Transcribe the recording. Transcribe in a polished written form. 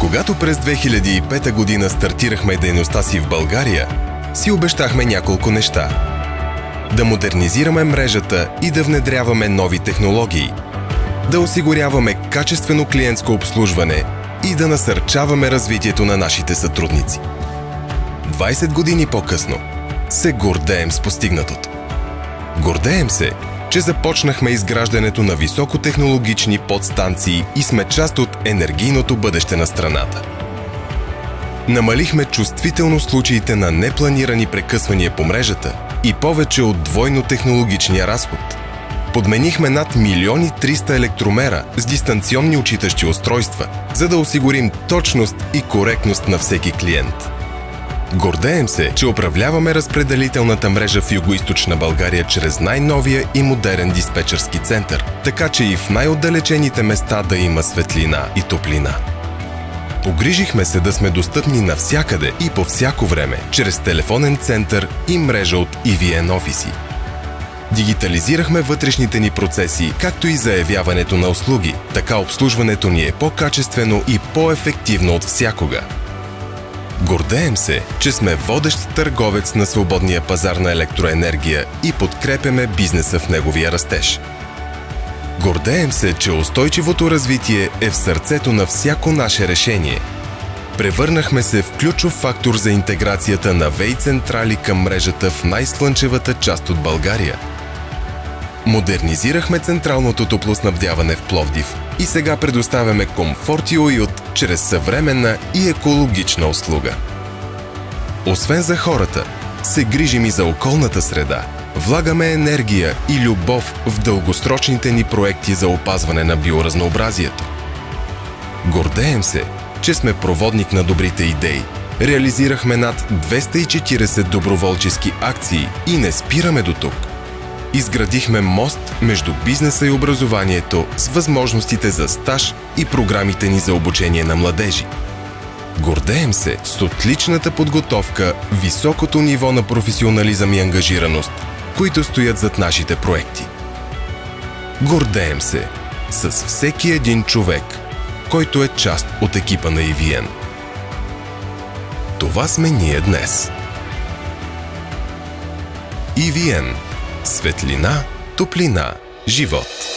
Когато през 2005 година стартирахме дейността си в България, си обещахме няколко неща. Да модернизираме мрежата и да внедряваме нови технологии, да осигуряваме качествено клиентско обслужване и да насърчаваме развитието на нашите сътрудници. 20 години по-късно се гордеем с постигнатото. Гордеем се, че започнахме изграждането на високотехнологични подстанции и сме част от енергийното бъдеще на страната. Намалихме чувствително случаите на непланирани прекъсвания по мрежата и повече от двойно технологичния разход. Подменихме над 1 300 000 електромера с дистанционни отчитащи устройства, за да осигурим точност и коректност на всеки клиент. Гордеем се, че управляваме разпределителната мрежа в Югоизточна България чрез най-новия и модерен диспетчерски център, така че и в най-отдалечените места да има светлина и топлина. Погрижихме се да сме достъпни навсякъде и по всяко време, чрез телефонен център и мрежа от EVN офиси. Дигитализирахме вътрешните ни процеси, както и заявяването на услуги, така обслужването ни е по-качествено и по-ефективно от всякога. Гордеем се, че сме водещ търговец на свободния пазар на електроенергия и подкрепяме бизнеса в неговия растеж. Гордеем се, че устойчивото развитие е в сърцето на всяко наше решение. Превърнахме се в ключов фактор за интеграцията на ВЕИ централи към мрежата в най-слънчевата част от България. Модернизирахме централното топлоснабдяване в Пловдив и сега предоставяме комфорт и уют чрез съвременна и екологична услуга. Освен за хората, се грижим и за околната среда. Влагаме енергия и любов в дългосрочните ни проекти за опазване на биоразнообразието. Гордеем се, че сме проводник на добрите идеи. Реализирахме над 240 доброволчески акции и не спираме до тук. Изградихме мост между бизнеса и образованието с възможностите за стаж и програмите ни за обучение на младежи. Гордеем се с отличната подготовка, високото ниво на професионализъм и ангажираност, които стоят зад нашите проекти. Гордеем се с всеки един човек, който е част от екипа на EVN. Това сме ние днес. EVN. Светлина, топлина, живот.